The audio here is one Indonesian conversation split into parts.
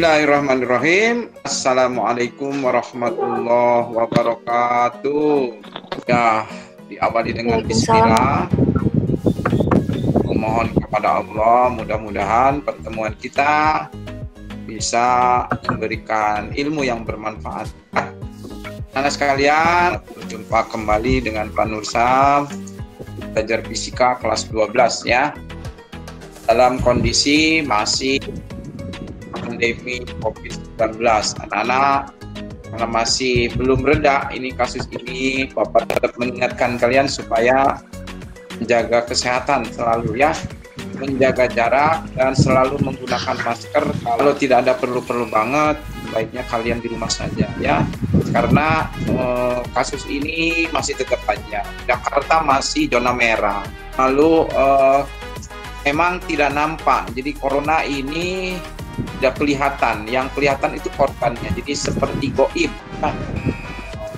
Bismillahirrahmanirrahim. Assalamualaikum warahmatullahi wabarakatuh. Ya, diawali dengan bismillah. Memohon kepada Allah, mudah-mudahan pertemuan kita bisa memberikan ilmu yang bermanfaat. Anak sekalian, berjumpa kembali dengan Pak Nursam, belajar fisika kelas 12 ya. Dalam kondisi masih pandemi COVID-19, anak-anak karena masih belum reda ini kasus ini, Bapak tetap mengingatkan kalian supaya menjaga kesehatan selalu ya, menjaga jarak dan selalu menggunakan masker. Kalau tidak ada perlu-perlu banget, baiknya kalian di rumah saja ya, karena kasus ini masih tetap panjang. Jakarta masih zona merah, lalu memang tidak nampak, jadi corona ini tidak kelihatan, yang kelihatan itu korbannya, jadi seperti goib. Nah,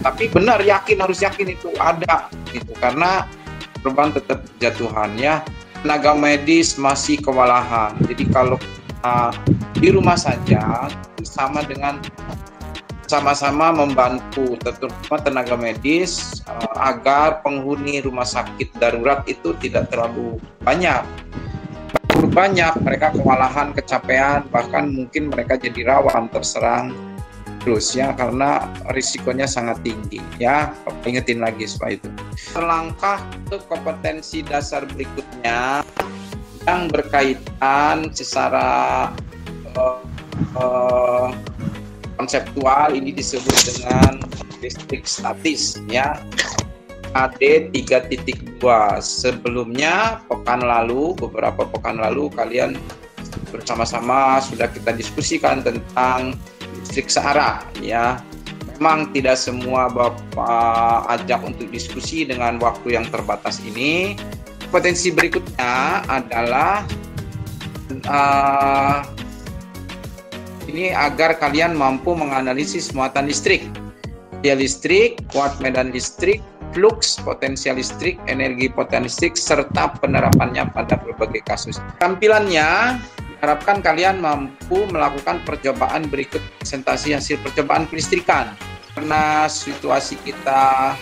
tapi benar, harus yakin itu ada gitu, karena korban tetap jatuhan ya. Tenaga medis masih kewalahan, jadi kalau di rumah saja sama dengan sama-sama membantu terutama tenaga medis agar penghuni rumah sakit darurat itu tidak terlalu banyak, mereka kewalahan, kecapean, bahkan mungkin mereka jadi rawan terserang terus ya, karena risikonya sangat tinggi ya. Ingetin lagi supaya itu. Langkah untuk kompetensi dasar berikutnya yang berkaitan secara konseptual, ini disebut dengan listrik statis ya. AD 3.2. Sebelumnya beberapa pekan lalu kalian bersama-sama sudah kita diskusikan tentang listrik searah ya. Memang tidak semua Bapak ajak untuk diskusi dengan waktu yang terbatas ini. Potensi berikutnya adalah ini agar kalian mampu menganalisis muatan listrik, daya listrik, kuat medan listrik, flux, potensial listrik, energi potensi listrik, serta penerapannya pada berbagai kasus. Tampilannya diharapkan kalian mampu melakukan percobaan berikut presentasi hasil percobaan kelistrikan. Karena situasi kita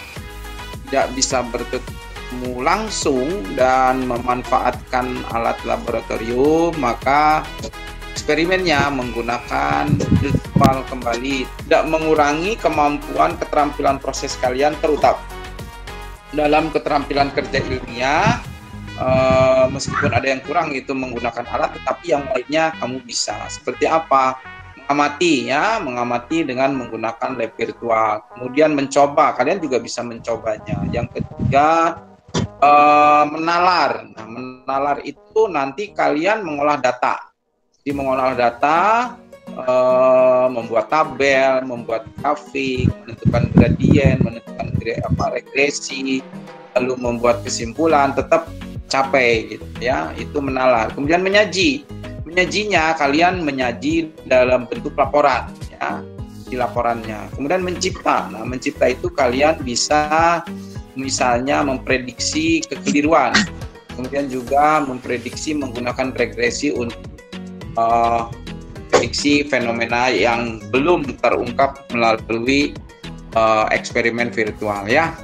tidak bisa bertemu langsung dan memanfaatkan alat laboratorium, maka eksperimennya menggunakan virtual kembali, tidak mengurangi kemampuan keterampilan proses kalian, terutama dalam keterampilan kerja ilmiah. Meskipun ada yang kurang itu menggunakan alat, tetapi yang lainnya kamu bisa. Seperti apa? Mengamati dengan menggunakan lab virtual. Kemudian mencoba, kalian juga bisa mencobanya. Yang ketiga, menalar. Nah, menalar itu nanti kalian mengolah data. Jadi mengolah data, membuat tabel, membuat grafik, menentukan gradien, menentukan regresi, lalu membuat kesimpulan, tetap capai gitu ya. Itu menalar. Kemudian menyajinya kalian menyaji dalam bentuk laporan ya, di laporannya. Kemudian mencipta. Nah, mencipta itu kalian bisa misalnya memprediksi kekeliruan, kemudian juga memprediksi menggunakan regresi untuk prediksi fenomena yang belum terungkap melalui eksperimen virtual ya.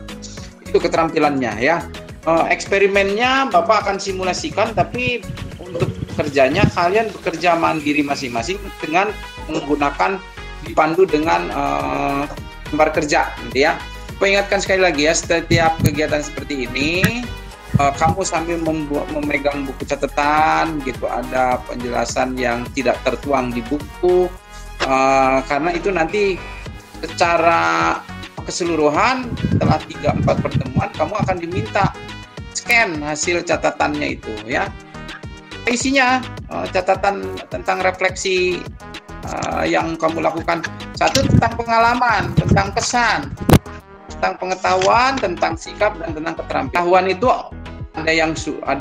Itu keterampilannya ya. Eksperimennya Bapak akan simulasikan, tapi untuk kerjanya kalian bekerja mandiri masing-masing dengan menggunakan dipandu dengan gambar kerja gitu ya. Saya ingatkan sekali lagi ya, setiap kegiatan seperti ini kamu sambil memegang buku catatan gitu, ada penjelasan yang tidak tertuang di buku, karena itu nanti secara keseluruhan setelah 3-4 pertemuan kamu akan diminta scan hasil catatannya itu ya. Isinya catatan tentang refleksi yang kamu lakukan. Satu, tentang pengalaman, tentang kesan, tentang pengetahuan, tentang sikap, dan tentang keterampilan. Pengetahuan itu ada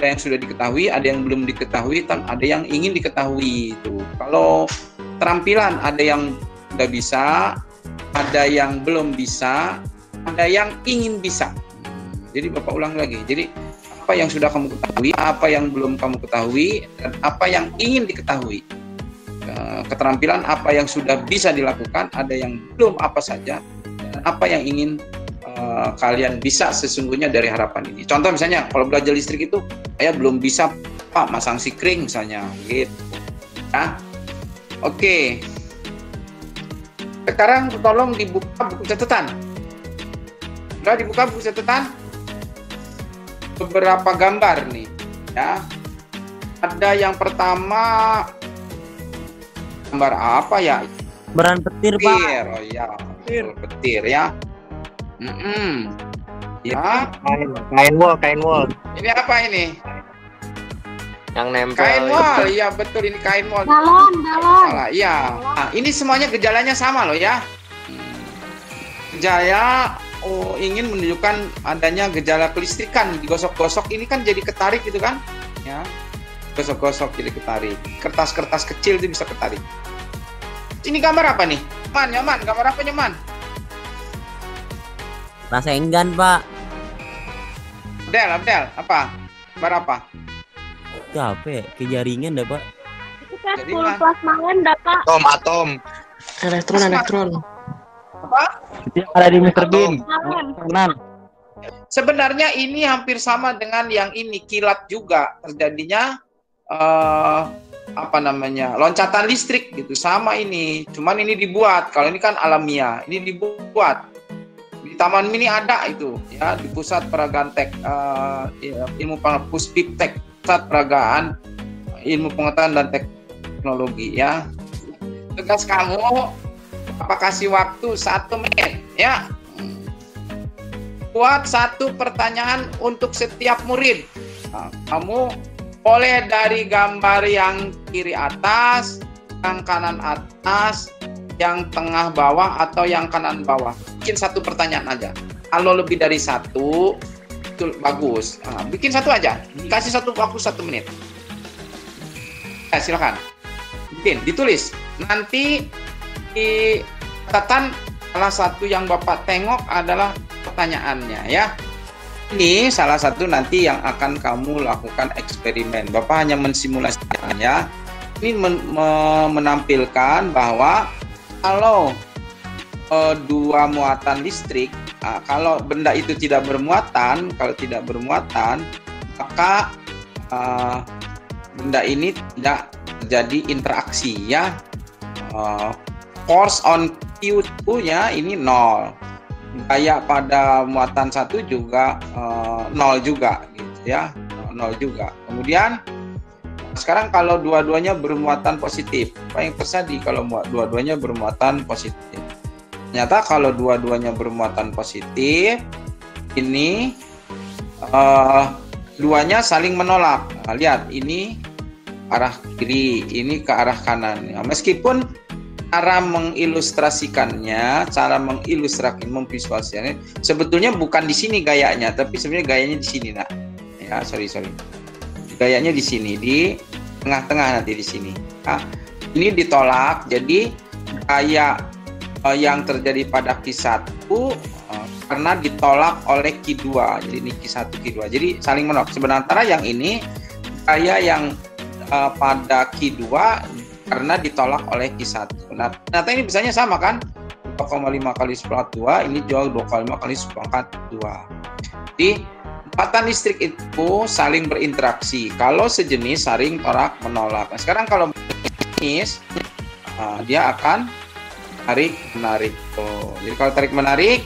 yang sudah diketahui, ada yang belum diketahui, dan ada yang ingin diketahui itu. Kalau keterampilan ada yang sudah bisa, ada yang belum bisa, ada yang ingin bisa. Jadi Bapak ulang lagi. Jadi apa yang sudah kamu ketahui, apa yang belum kamu ketahui, dan apa yang ingin diketahui. keterampilan, apa yang sudah bisa dilakukan, ada yang belum apa saja, dan apa yang ingin kalian bisa sesungguhnya dari harapan ini. Contoh misalnya kalau belajar listrik itu saya belum bisa Pak masang sikring misalnya gitu. Nah, oke. Sekarang tolong dibuka buku catatan. Sudah dibuka buku catatan? Beberapa gambar nih ya. Ada yang pertama gambar apa ya? Beran petir, Pak. Petir. Oh ya, petir ya. Ya. Kain wol. Ini apa ini? Yang nempel. Kain wol, iya betul ini kain wol. Galon. Salah, iya. Nah, ini semuanya gejalanya sama loh ya. Gejala ingin menunjukkan adanya gejala kelistrikan, digosok-gosok ini kan jadi ketarik gitu kan? Ya. Gosok-gosok jadi ketarik. Kertas-kertas kecil itu bisa ketarik. Ini gambar apa nih? Nyaman. Gambar apa nyaman? Rasa enggan, Pak. Abdel, apa? Gambar apa? Capek, ke jaringan dah, Pak. Itu kan Jadi full kan- plasmangan dah, Pak. Atom. Elektron. Apa? Yang ada di Mr. Bean. Plasmangan. Sebenarnya ini hampir sama dengan yang ini, kilat juga terjadinya loncatan listrik gitu, sama ini. Cuman ini dibuat, kalau ini kan alamiah, ini dibuat. Di Taman Mini ada itu ya, di Pusat Peragaan Ilmu Puspiptek, Pusat Peragaan Ilmu Pengetahuan dan Teknologi ya. Tugas kamu apa kasih waktu 1 menit ya. Buat 1 pertanyaan untuk setiap murid. Nah, kamu boleh dari gambar yang kiri atas, yang kanan atas, yang tengah bawah, atau yang kanan bawah. Bikin 1 pertanyaan aja. Kalau lebih dari 1, itu bagus. Nah, bikin 1 aja. Kasih 1 waktu 1 menit. Silakan. Bikin, ditulis. Nanti di catatan salah satu yang Bapak tengok adalah pertanyaannya ya. Ini salah satu nanti yang akan kamu lakukan eksperimen. Bapak hanya mensimulasikan ya. Ini menampilkan bahwa kalau 2 muatan listrik, kalau benda itu tidak bermuatan, maka benda ini tidak terjadi interaksi ya. Force on Q2 nya ini 0. Gaya pada muatan 1 juga 0 juga gitu ya. 0 juga. Kemudian sekarang kalau dua-duanya bermuatan positif, apa yang terjadi kalau dua-duanya bermuatan positif? Ternyata kalau dua-duanya bermuatan positif, ini duanya saling menolak. Nah, lihat, ini arah kiri, ini ke arah kanan. Ya, meskipun cara mengilustrasikannya, memvisualisasikannya, sebetulnya bukan di sini gayanya, tapi sebenarnya gayanya di sini, nak. Ya, sorry. Gayanya di sini, di tengah-tengah nanti di sini. Nah, ini ditolak, jadi gaya yang terjadi pada Q1 karena ditolak oleh Q2. Jadi ini Q1, Q2. Jadi saling menolak. Sementara yang ini gaya yang pada Q2 karena ditolak oleh Q1. Nah, ternyata ini bisanya sama kan? 2,5 kali 10⁻², ini juga 2,5 kali 10⁻². Jadi muatan listrik itu saling berinteraksi. Kalau sejenis saling tolak menolak. Nah, sekarang kalau jenis dia akan tarik menarik. Jadi kalau tarik menarik,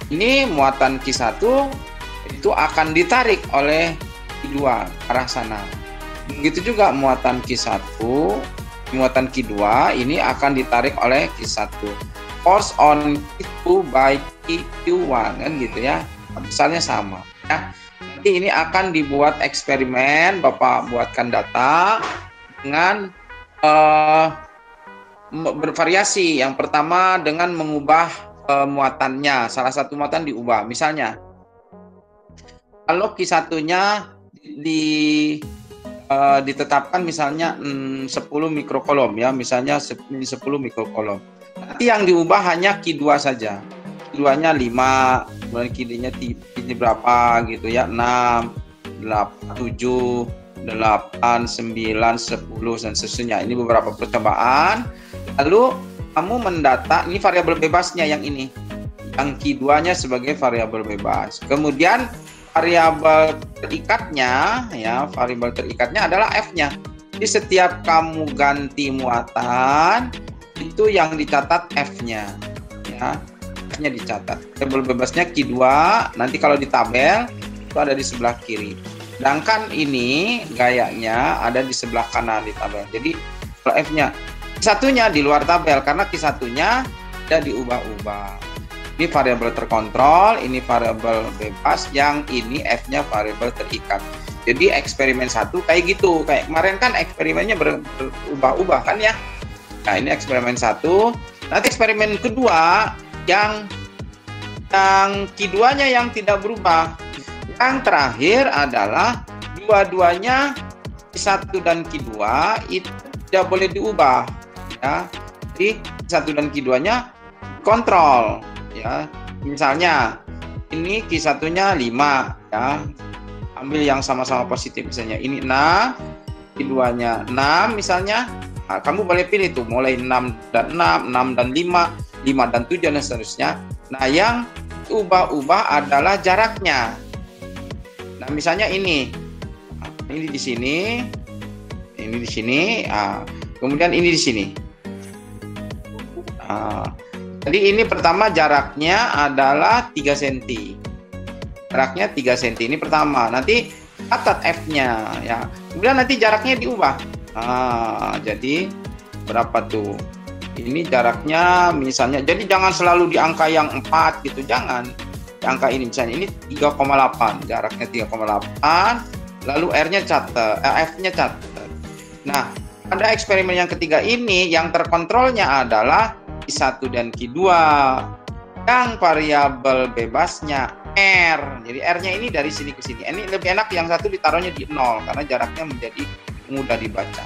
ini muatan Q1 itu akan ditarik oleh Q2 ke arah sana. Begitu juga muatan Q1, muatan Q2 ini akan ditarik oleh Q1. Force on Q2 by Q1 kan gitu ya. Misalnya sama ya. Nanti ini akan dibuat eksperimen, Bapak buatkan data dengan bervariasi. Yang pertama dengan mengubah muatannya, salah satu muatan diubah. Misalnya, kalau Q1-nya ditetapkan misalnya 10 mikrokolom ya, misalnya 10 mikrokolom. Nanti yang diubah hanya Q2 saja. Q2-nya 5, kemudian Q2-nya berapa gitu ya, 6, 7, 8, 9, 10 dan seterusnya. Ini beberapa percobaan. Lalu kamu mendata, ini variabel bebasnya yang ini. Yang Q2-nya sebagai variabel bebas. Kemudian variabel terikatnya, ya, variabel terikatnya adalah F-nya. Jadi setiap kamu ganti muatan, itu yang dicatat F-nya, ya. F-nya dicatat. Variabel bebasnya Q2, nanti kalau di tabel itu ada di sebelah kiri. Sedangkan ini gayanya ada di sebelah kanan di tabel. Jadi kalau F-nya satunya di luar tabel karena Q1-nya ada diubah-ubah. Ini variabel terkontrol, ini variabel bebas, yang ini F-nya variabel terikat. Jadi eksperimen 1 kayak gitu. Kayak kemarin kan eksperimennya berubah-ubah kan ya. Nah, ini eksperimen 1. Nanti eksperimen kedua yang Q2-nya yang tidak berubah. Yang terakhir adalah dua-duanya Q1 dan Q2 itu tidak boleh diubah, ya. Jadi Q1 dan Q2-nya kontrol, ya. Misalnya ini Q1-nya 5, ya. Ambil yang sama-sama positif, misalnya ini 6, Q2-nya 6 misalnya. Nah, kamu boleh pilih tuh mulai 6 dan 6, 6 dan 5, 5 dan 7 dan seterusnya. Nah, yang ubah-ubah adalah jaraknya. Nah, misalnya ini di sini, ini di sini, kemudian ini di sini. Jadi ini pertama jaraknya adalah 3 cm. Jaraknya 3 cm ini pertama. Nanti catat F-nya, ya. Kemudian nanti jaraknya diubah. Jadi berapa tuh? Ini jaraknya misalnya. Jadi jangan selalu di angka yang 4 gitu, jangan. Di angka ini misalnya ini 3,8, jaraknya 3,8. Lalu R-nya catat, F-nya catat. Nah, pada eksperimen yang ketiga ini yang terkontrolnya adalah Q1 dan Q2. Yang variabel bebasnya R. Jadi R-nya ini dari sini ke sini. Ini lebih enak yang satu ditaruhnya di 0 karena jaraknya menjadi mudah dibaca.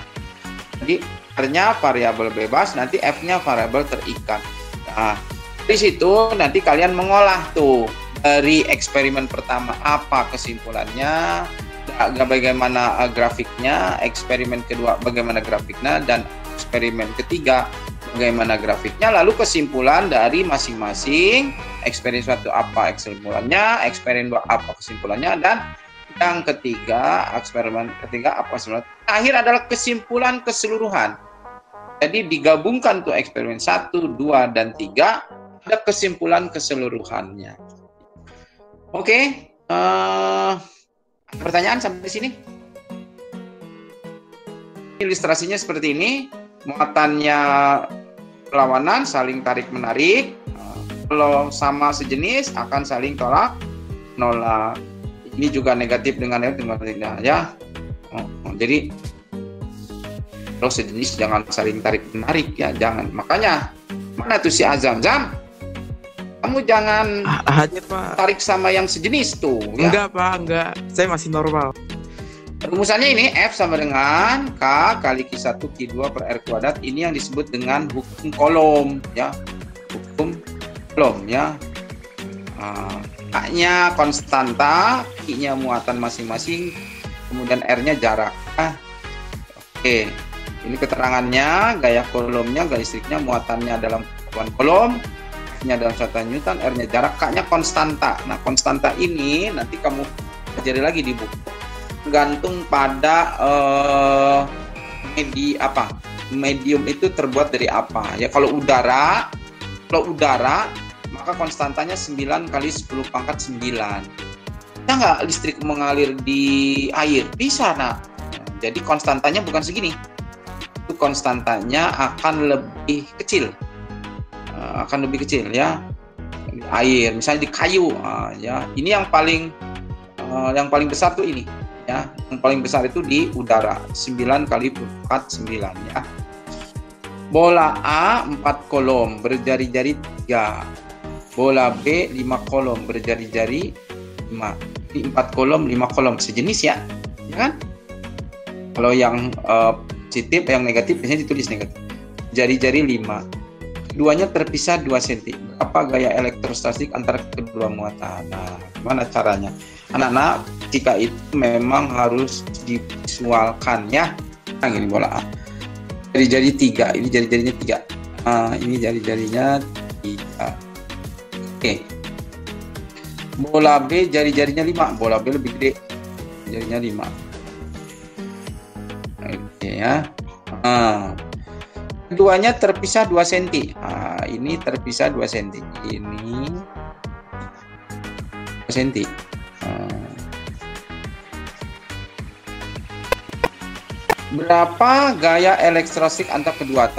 Jadi R-nya variabel bebas, nanti F-nya variabel terikat. Nah, dari situ nanti kalian mengolah tuh dari eksperimen pertama apa kesimpulannya, bagaimana grafiknya, eksperimen kedua bagaimana grafiknya, dan eksperimen ketiga bagaimana grafiknya, lalu kesimpulan dari masing-masing. Eksperimen 1 apa kesimpulannya, eksperimen 2 apa kesimpulannya, dan yang ketiga, eksperimen ketiga apa kesimpulannya. Akhir adalah kesimpulan keseluruhan. Jadi digabungkan tuh eksperimen 1, 2, dan 3, ada kesimpulan keseluruhannya. Oke, pertanyaan sampai sini? Ilustrasinya seperti ini. Muatannya perlawanan, saling tarik-menarik. Kalau sama sejenis akan saling tolak-nolak. Ini juga negatif dengan negatif, ya. Jadi kalau sejenis jangan saling tarik-menarik, ya, jangan. Makanya mana tuh si Azam? Kamu jangan Hadir, Pak. tarik sama yang sejenis tuh. Ya. Enggak, Pak, enggak. Saya masih normal. Rumusannya ini F sama dengan K kali Q1 Q2 per R kuadrat. Ini yang disebut dengan hukum kolom, ya. Hukum kolom, ya. K-nya konstanta, Q-nya muatan masing-masing, kemudian R-nya jarak. Oke. Ini keterangannya, gaya kolomnya, gaya listriknya, muatannya dalam satuan kolom, F-nya dalam satuan Newton, R-nya jarak, K-nya konstanta. Nah, konstanta ini nanti kamu pelajari lagi di buku. Tergantung pada medium itu terbuat dari apa. Ya, kalau udara maka konstantanya 9 kali 10 pangkat 9. Bisa nggak listrik mengalir di air? Bisa, nah. Jadi konstantanya bukan segini. Itu konstantanya akan lebih kecil. Ya. Di air, misalnya di kayu, ya. Ini yang paling besar tuh ini. Ya, yang paling besar itu di udara, 9 kali 4 9, ya. Bola A 4 kolom berjari-jari 3. Bola B 5 kolom berjari-jari 5. Di 4 kolom 5 kolom sejenis, ya. Ya kan? Kalau yang positif, yang negatif biasanya ditulis negatif. Jari-jari 5. Keduanya terpisah 2 cm. Apa gaya elektrostatik antara kedua muatan? Nah, gimana caranya? Anak-anak, jika itu memang harus divisualkan, ya. Nah, gini bola A. Jari-jari 3. Ini jari-jarinya 3. Nah, ini jari-jarinya 3. Oke. Bola B jari-jarinya 5. Bola B lebih gede. Jarinya 5. Oke ya. Nah, keduanya terpisah 2 cm. Nah, ini terpisah 2 cm. Ini 2 cm. Berapa gaya elektrostik antar kedua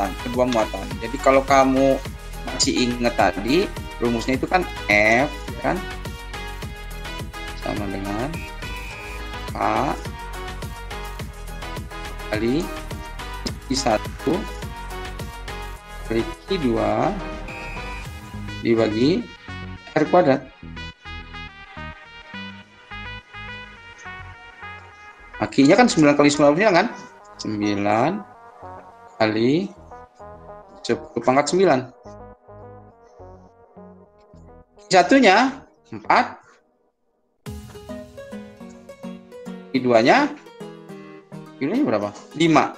muatan? Jadi kalau kamu masih ingat tadi, rumusnya itu kan F kan sama dengan K kali I1 kali I2 dibagi R kuadrat. Akinya kan 9 kali 9 kan? 9 kali 10 pangkat 9. Satunya 4. Keduanya berapa? 5.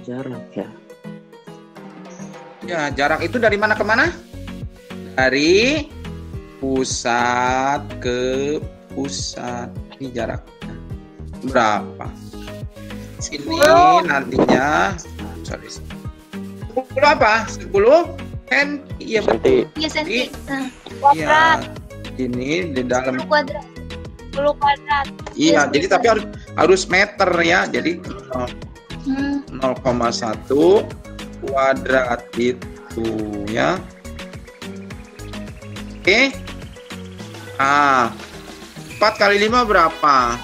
Jarak ya. Ya, jarak itu dari mana ke mana? Dari pusat ke pusat. Ini jarak berapa? Sini nantinya 10 apa? 10 kan? Iya betul. Iya senti. Iya. Ini di dalam Kuadrat. 10 kuadrat. Iya, jadi tapi harus meter ya. Jadi 0,1 kuadrat itu ya. Oke. 4 kali 5 berapa?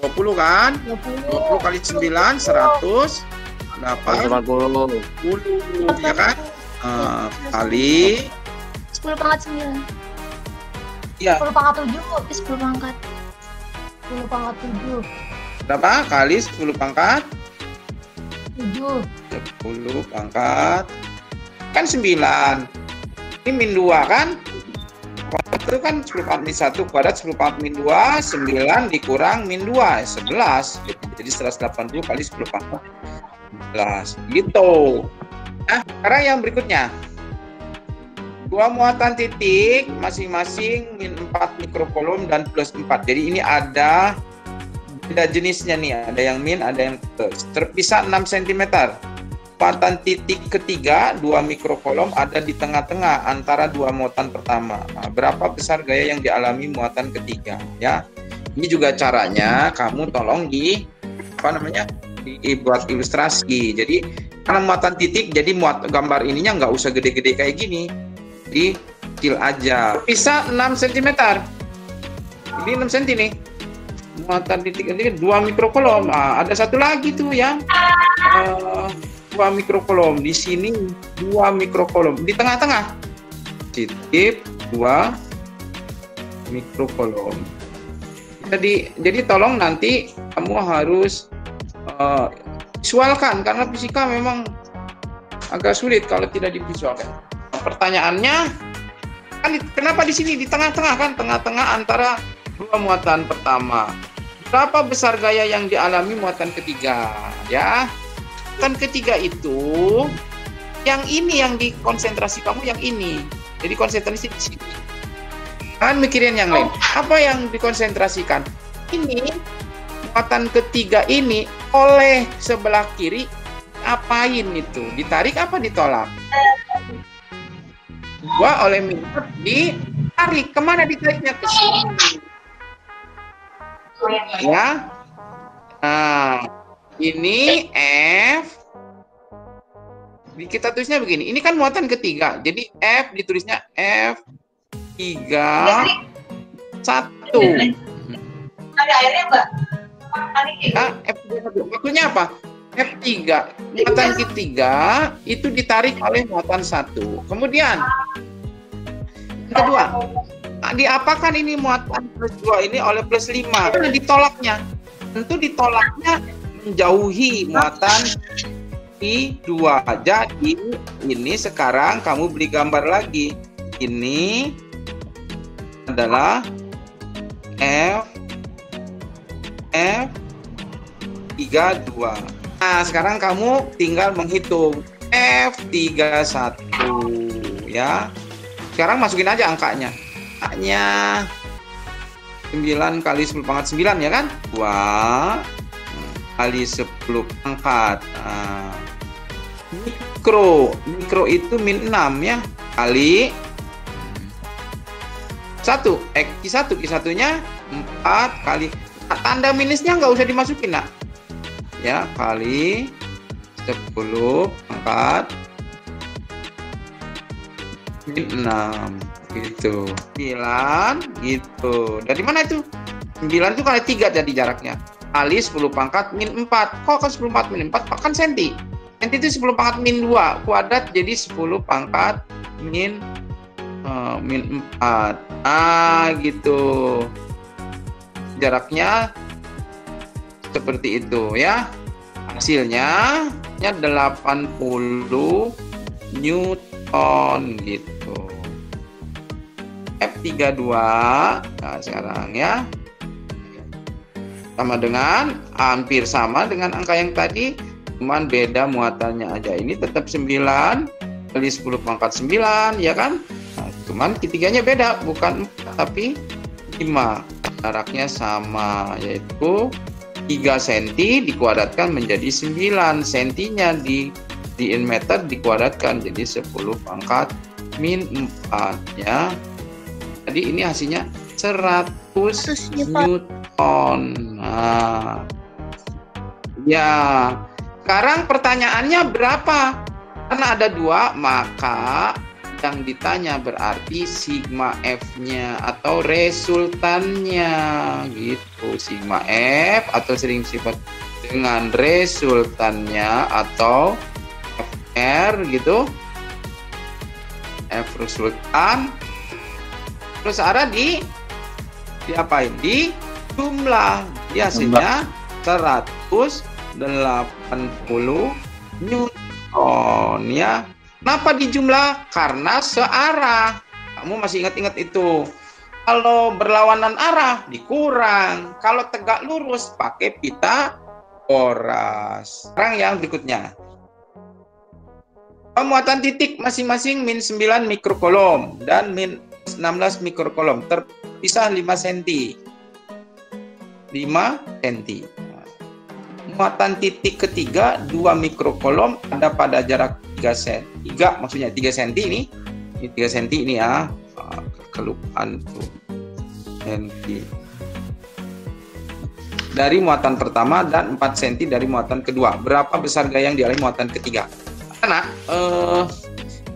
20 kan? 20 kali 9 100 berapa? 80. 10 ya kan? Kali 10 pangkat 9. ya 10 pangkat 7. 10 pangkat. 10 pangkat 7. berapa? Kali 10 pangkat 7. 10 pangkat kan 9. Ini min 2 kan? Itu kan 10 pangkat min 1 kuadrat 10 pangkat min 2 9 dikurang min 2 11. Jadi 180 kali 10 pangkat 11 gitu. Nah, sekarang yang berikutnya. Dua muatan titik masing-masing min 4 mikrokolom dan plus 4. Jadi ini ada beda jenisnya nih, ada yang min, ada yang plus. Terpisah 6 cm. Muatan titik ketiga 2 mikrokolom ada di tengah-tengah antara dua muatan pertama. Nah, berapa besar gaya yang dialami muatan ketiga ya? Ini juga caranya kamu tolong dibuat ilustrasi. Jadi karena muatan titik, jadi gambar ininya nggak usah gede-gede kayak gini. Jadi kecil aja. Bisa 6 cm. Ini 6 cm nih. Muatan titik ini 2 mikrokolom. Ada satu lagi tuh ya. 2 mikrokolom. Di sini 2 mikrokolom. Di tengah-tengah. Titik 2 mikrokolom. Jadi tolong nanti kamu harus visualkan karena fisika memang agak sulit kalau tidak divisualkan. Pertanyaannya kan kenapa di sini di tengah-tengah kan, tengah-tengah antara dua muatan pertama. Berapa besar gaya yang dialami muatan ketiga ya? Muatan ketiga itu yang ini yang dikonsentrasi kamu yang ini. Jadi konsentrasi di sini. Kan mikirin yang lain. Apa yang dikonsentrasikan? Ini muatan ketiga ini oleh sebelah kiri apain itu? Ditarik apa ditolak? 2 oleh minus ditarik. Kemana ditariknya? Ke sini. Ya. Nah, ini F. Kita tulisnya begini. Ini kan muatan ketiga. Jadi F ditulisnya F3 1. Ada airnya, Mbak? F3 maksudnya apa? F3 muatan ketiga itu ditarik oleh muatan 1. Kemudian yang kedua, diapakan ini muatan plus 2 ini oleh plus 5? Karena ditolaknya. Tentu ditolaknya menjauhi muatan I2. Jadi ini sekarang kamu beri gambar lagi. Ini adalah F32. Nah, sekarang kamu tinggal menghitung F31 ya. Sekarang masukin aja angkanya. Angkanya 9 kali 10 pangkat 9 ya kan? 2 kali 10 pangkat. Nah, mikro itu min 6 ya. Kali 1. Q1-nya 4 kali. Nah, tanda minusnya nggak usah dimasukin nak. Ya, kali 10 pangkat min 6 gitu. 9 gitu. Dari mana itu? 9 itu kali 3 jadi jaraknya. Kali 10 pangkat min 4. Kok kan 10 pangkat min 4? Kan senti. Senti itu 10 pangkat min 2. Kuadrat jadi 10 pangkat min 4. Ah, gitu. Jaraknya seperti itu ya. Hasilnya 80 Newton gitu. F32. Nah, sekarang ya. Sama dengan, hampir sama dengan angka yang tadi, cuman beda muatannya aja. Ini tetap 9 kali 10 pangkat 9 ya kan? Nah, cuman ketiganya beda, bukan 4 tapi 5. Jaraknya sama, yaitu 3 cm dikuadratkan menjadi 9 cm-nya di meter dikuadratkan jadi 10 pangkat min 4 ya. Jadi ini hasilnya 100 Newton. Nah, ya. Sekarang pertanyaannya berapa? Karena ada 2, maka yang ditanya berarti sigma F-nya atau resultannya gitu. Sigma F atau sering disebut dengan resultannya atau FR gitu. F resultan. Terus ada diapain? Di jumlah. Hasilnya 180 Newton ya. Kenapa dijumlah? Karena searah. Kamu masih ingat-ingat itu. Kalau berlawanan arah dikurang. Kalau tegak lurus pakai Pitagoras. Sekarang yang berikutnya. Muatan titik masing-masing min 9 mikrokolom dan min 16 mikrokolom. Terpisah 5 cm. 5 cm. Muatan titik ketiga 2 mikrokolom ada pada jarak 3 cm. 3 cm ini 3 cm ini ya. Kelupaan tuh. Cm. Dari muatan pertama dan 4 cm dari muatan kedua. Berapa besar gaya yang dialami muatan ketiga? Karena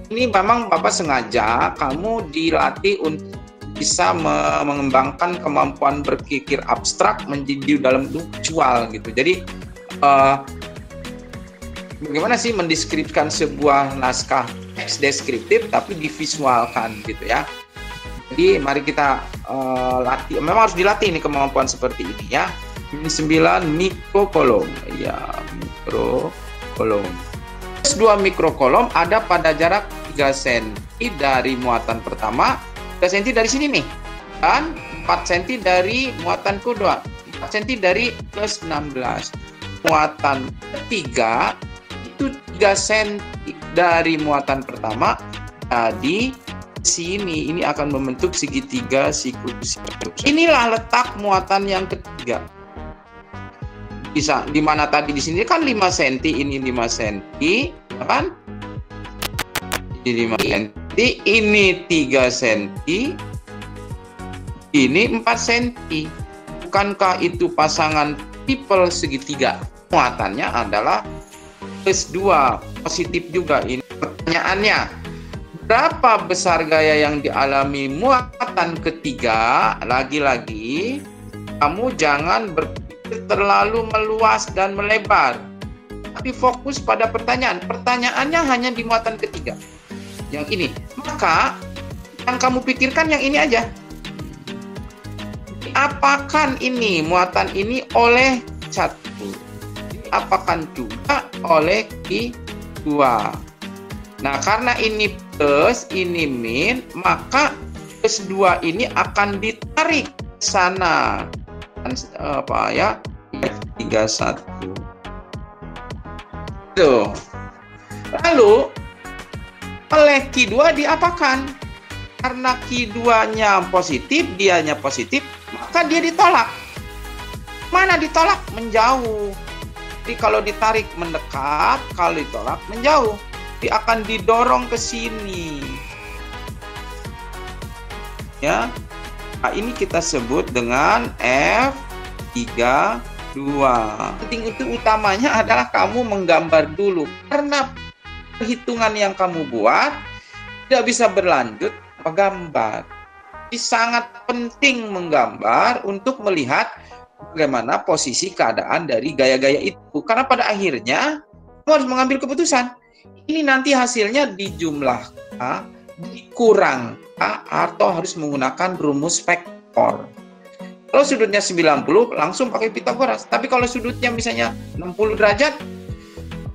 ini memang Bapak sengaja kamu dilatih untuk bisa mengembangkan kemampuan berpikir abstrak menjadi dalam visual gitu. Jadi bagaimana sih mendeskripsikan sebuah naskah teks deskriptif tapi divisualkan gitu ya. Jadi mari kita latih. Memang harus dilatih nih kemampuan seperti ini ya. 9 mikrokolom ya, mikrokolom. 2 mikrokolom ada pada jarak 3 cm dari muatan pertama, 3 cm dari sini nih, dan 4 cm dari muatan kedua, 4 cm dari plus 16. Muatan ketiga itu 3 cm dari muatan pertama, jadi sini ini akan membentuk segitiga sikus. Inilah letak muatan yang ketiga. Bisa di mana tadi di sini kan 5 cm, ini 5 cm, kan? Ini 5 cm, ini 3 cm, ini 4 cm. Bukankah itu pasangan triple segitiga? Muatannya adalah plus 2, positif juga. Ini pertanyaannya, berapa besar gaya yang dialami muatan ketiga? Lagi-lagi, kamu jangan berpikir terlalu meluas dan melebar, tapi fokus pada pertanyaan. Pertanyaannya hanya di muatan ketiga, yang ini. Maka yang kamu pikirkan yang ini aja. Diapakan ini muatan ini oleh 1, diapakan juga oleh Q2. Nah, karena ini plus, ini min, maka plus 2 ini akan ditarik ke sana. Apa ya, F31. Tuh. Lalu oleh Q2 diapakan? Karena Q2-nya positif, dianya positif, maka dia ditolak. Mana ditolak? Menjauh. Jadi kalau ditarik mendekat, kalau ditolak menjauh. Dia akan didorong ke sini. Ya. Nah, ini kita sebut dengan F32. Penting itu utamanya adalah kamu menggambar dulu. Karena perhitungan yang kamu buat tidak bisa berlanjut gambar. Jadi sangat penting menggambar untuk melihat bagaimana posisi keadaan dari gaya-gaya itu. Karena pada akhirnya kamu harus mengambil keputusan. Ini nanti hasilnya dijumlahkan, dikurang, atau harus menggunakan rumus vektor. Kalau sudutnya 90 langsung pakai Pitagoras. Tapi kalau sudutnya misalnya 60 derajat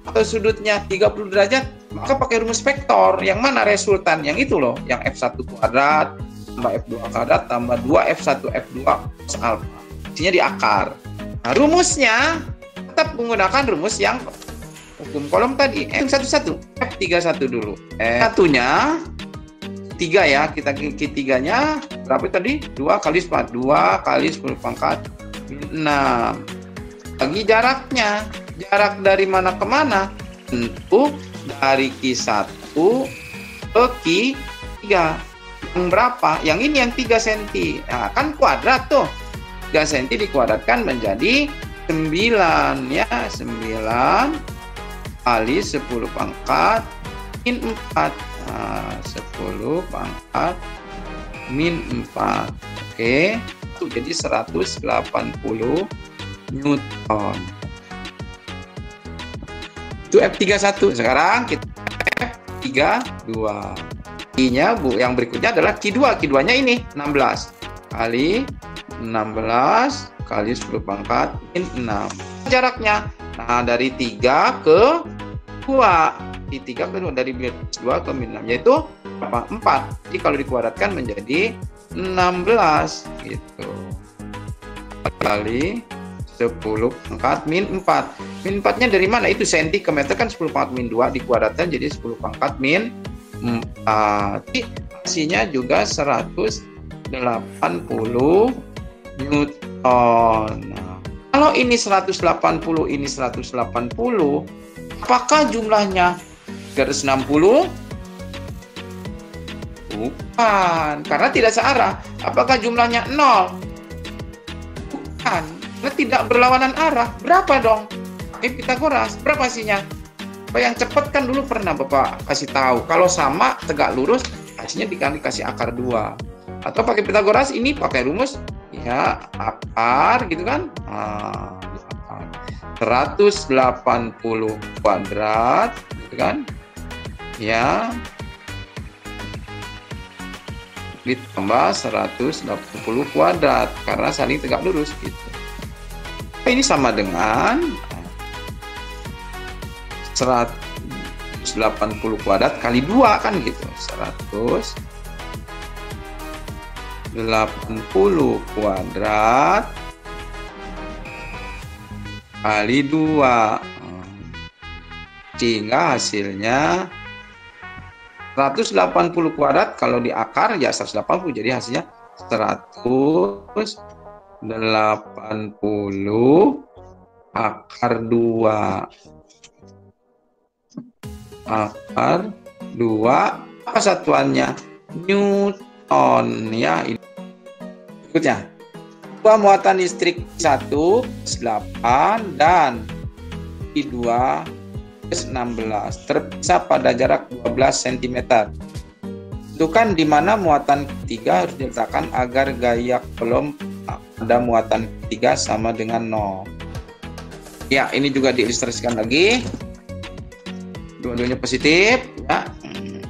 atau sudutnya 30 derajat, maka pakai rumus vektor. Yang mana resultan? Yang itu loh, yang F1 kuadrat tambah F2 kuadrat tambah 2 F1 F2 plus alfa. Isinya di akar. Nah, rumusnya tetap menggunakan rumus yang hukum kolom tadi. F11 F31 dulu. F1-nya 3 ya, kita Q3-nya berapa tadi? 2 kali 4, 2 kali 10 pangkat 6. Bagi jaraknya, jarak dari mana ke mana? Tentu dari Q1 ke Q3. Yang berapa? Yang ini yang 3 cm. Nah, kan kuadrat tuh. 3 cm dikuadratkan menjadi 9 ya, 9 kali 10 pangkat min 4. Nah, 10 pangkat min 4. Oke. Itu jadi 180 Newton. Itu F31. Sekarang kita F32. I-nya yang berikutnya adalah Q2. Q2-nya ini 16 kali 16 kali 10 pangkat min 6. Jaraknya nah dari 3 ke 2. Di 3 ke 2 dari 2 ke min 6 yaitu apa? 4. Jadi kalau dikuadratkan menjadi 16 gitu. Kali 10 pangkat min 4. Min 4-nya dari mana? Itu senti ke meter kan 10 pangkat min 2 dikuadratkan jadi 10 pangkat min 4. Jadi hasilnya juga 180 Newton. Nah, kalau ini 180, ini 180, apakah jumlahnya 360? Bukan, karena tidak searah. Apakah jumlahnya 0? Bukan, karena tidak berlawanan arah. Berapa dong? Pitagoras, berapa hasilnya? Yang cepat kan dulu pernah Bapak kasih tahu. Kalau sama tegak lurus, hasilnya dikasih akar 2. Atau pakai Pitagoras ini pakai rumus ya akar gitu kan. 180 kuadrat gitu kan. Ya. Ditambah 180 kuadrat karena saling tegak lurus gitu. Ini sama dengan 180 kuadrat kali 2 kan gitu. 180 kuadrat kali 2. Sehingga hasilnya 180 kuadrat kalau di akar ya 180 jadi hasilnya 180 akar 2. Akar 2 apa satuannya? Newton ya. Berikutnya 2 muatan listrik 1 8 dan I2 16 terpisah pada jarak 12 cm. Tentukan di mana muatan ketiga harus diletakkan agar gaya kolom pada muatan ketiga sama dengan 0. Ya, ini juga diilustrasikan lagi. Dua-duanya positif ya.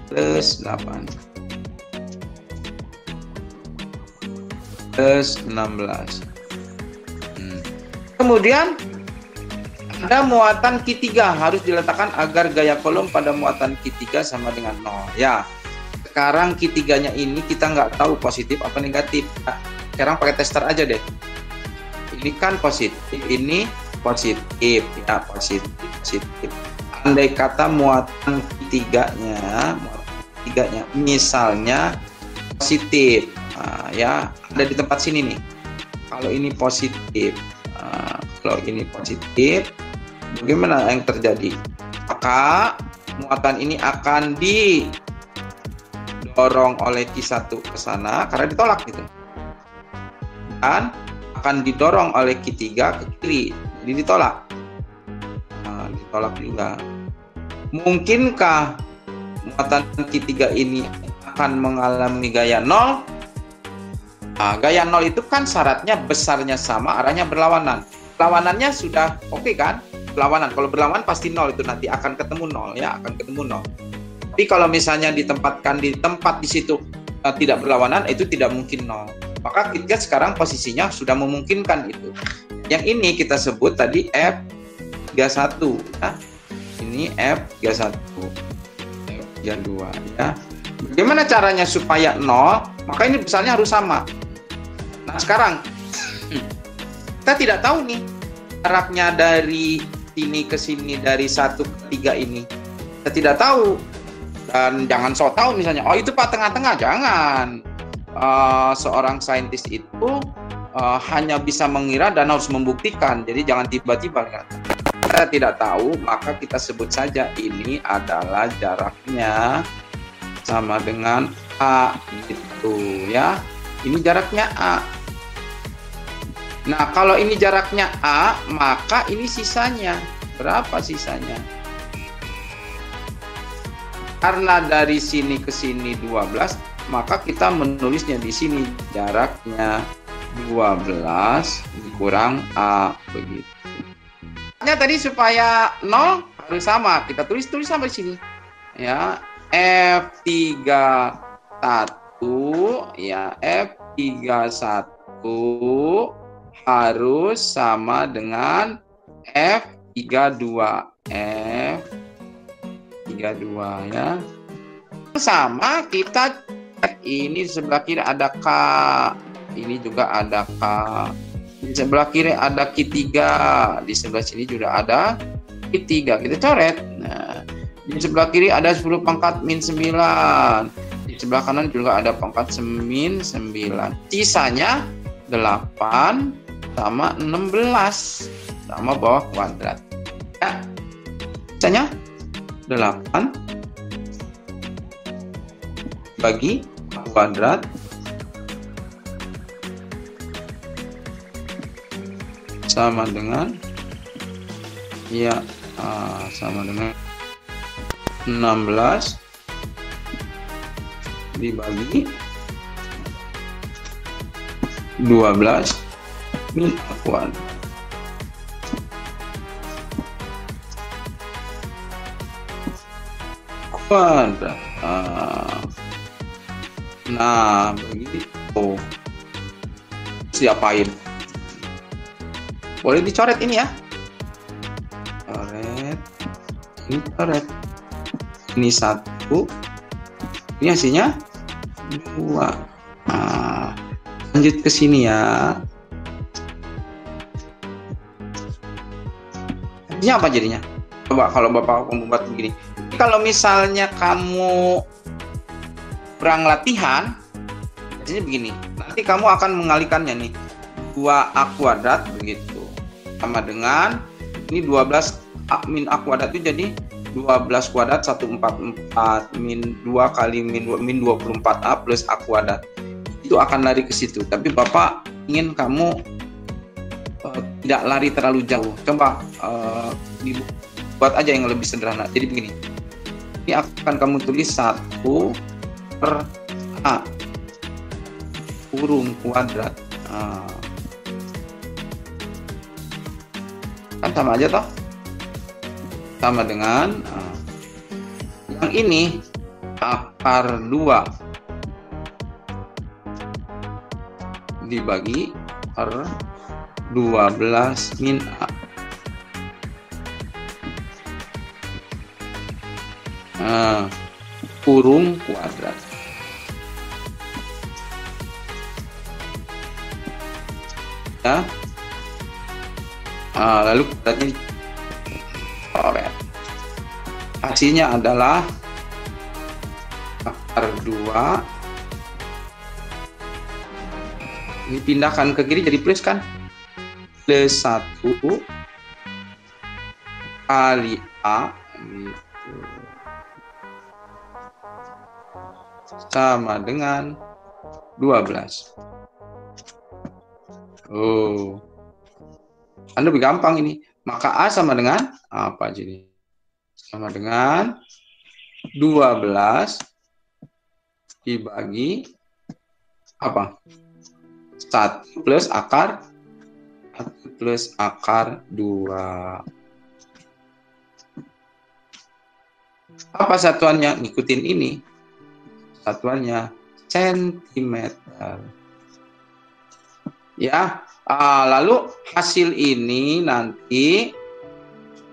Plus 8. Plus 16. Kemudian ada muatan Q3 harus diletakkan agar gaya kolom pada muatan Q3 sama dengan 0. Ya, sekarang Q3-nya ini kita nggak tahu positif apa negatif. Nah, sekarang pakai tester aja deh. Ini kan positif, ini positif, ya positif. andai kata muatan ketiganya misalnya positif, ya ada di tempat sini nih. Kalau ini positif, bagaimana yang terjadi? Maka muatan ini akan didorong oleh Q1 ke sana karena ditolak gitu, dan akan didorong oleh Q3 ke kiri, jadi ditolak. Ditolak juga. Mungkinkah muatan Q3 ini akan mengalami gaya 0? Gaya 0 itu kan syaratnya besarnya sama, arahnya berlawanan. Lawanannya sudah oke kan? Berlawanan. Kalau berlawanan pasti 0 itu nanti akan ketemu 0 ya, akan ketemu 0. Tapi kalau misalnya ditempatkan di tempat di situ tidak berlawanan, itu tidak mungkin 0. Maka kita sekarang posisinya sudah memungkinkan itu. Yang ini kita sebut tadi F31 ya. Ini F31, F32 ya. Bagaimana caranya supaya 0? Maka ini besarnya harus sama. Nah sekarang kita tidak tahu nih jaraknya dari sini ke sini, dari 1 ke 3 ini kita tidak tahu. Dan jangan so tahu misalnya, oh itu Pak tengah-tengah, jangan. Seorang saintis itu hanya bisa mengira dan harus membuktikan. Jadi jangan tiba-tiba kan. Kita tidak tahu, maka kita sebut saja ini adalah jaraknya sama dengan A gitu ya. Ini jaraknya A. Nah, kalau ini jaraknya A, maka ini sisanya. Berapa sisanya? Karena dari sini ke sini 12, maka kita menulisnya di sini jaraknya 12 dikurang A begitu. Tadi supaya 0 harus sama, kita tulis sama di sini ya. F31 ya, F31 harus sama dengan F32 ya. Sama kita ini sebelah kiri ada K, ini juga ada K. Di sebelah kiri ada Q3, di sebelah sini juga ada Q3, kita coret. Nah, di sebelah kiri ada 10 pangkat min 9, di sebelah kanan juga ada pangkat min 9. Sisanya 8 sama 16 sama bawah kuadrat ya. Sisanya 8 bagi kuadrat sama dengan ya sama dengan 16 dibagi 12 min A kuadrat. Nah begitu. Siapain? Boleh dicoret ini ya. Coret. Ini coret. Ini 1. Ini hasilnya 2. Nah, lanjut ke sini ya. Hasilnya apa jadinya? Coba kalau Bapak membuat begini. Kalau misalnya kamu kurang latihan, hasilnya begini. Nanti kamu akan mengalihkannya nih. 2A kuadrat begitu. Sama dengan ini 12 A min A kuadrat itu jadi 12 kuadrat 144 min 2 kali min 24A plus A kuadrat. Itu akan lari ke situ. Tapi Bapak ingin kamu tidak lari terlalu jauh. Coba dibuat aja yang lebih sederhana. Jadi begini. Ini akan kamu tulis 1 per A kurung kuadrat. Kan sama aja toh, sama dengan yang ini akar 2 dibagi per 12 min A kurung kuadrat ya. Lalu kuadratnya coret. hasilnya adalah akar 2. Ini pindahkan ke kiri jadi plus kan? Plus 1 kali A gitu. Sama dengan 12. Oh, kan lebih gampang ini. Maka A sama dengan apa jadi? Sama dengan 12 dibagi apa? 1 plus akar 2. Apa satuannya? Ngikutin ini. Satuannya sentimeter. Ya, lalu hasil ini nanti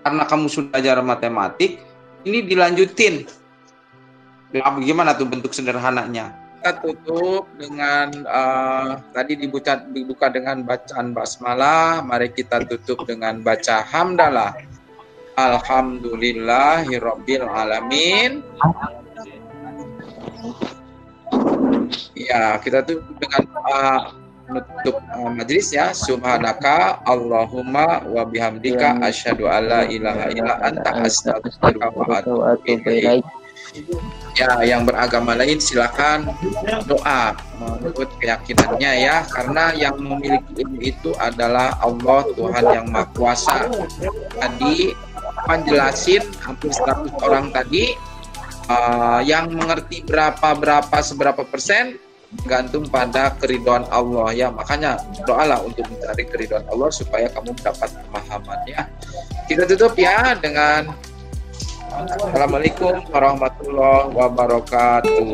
karena kamu sudah belajar matematik, ini dilanjutin. Bagaimana tuh bentuk sederhananya? Kita tutup dengan tadi dibuka dengan bacaan basmalah. Mari kita tutup dengan baca hamdalah. Alhamdulillahirabbil alamin. Ya, kita tutup dengan menutup majelis ya. Subhanaka Allahumma wa bihamdika asyhadu alla ilaha illa anta astaghfiruka wa atubu ilaik. Ya, yang beragama lain silakan doa menurut keyakinannya ya, karena yang memiliki ilmu itu adalah Allah, Tuhan yang Maha Kuasa. Tadi menjelasin hampir 100 orang tadi, yang mengerti seberapa persen gantung pada keridhaan Allah ya. Makanya doalah untuk mencari keridhaan Allah supaya kamu dapat pemahamannya. Kita tutup ya dengan Assalamualaikum warahmatullahi wabarakatuh.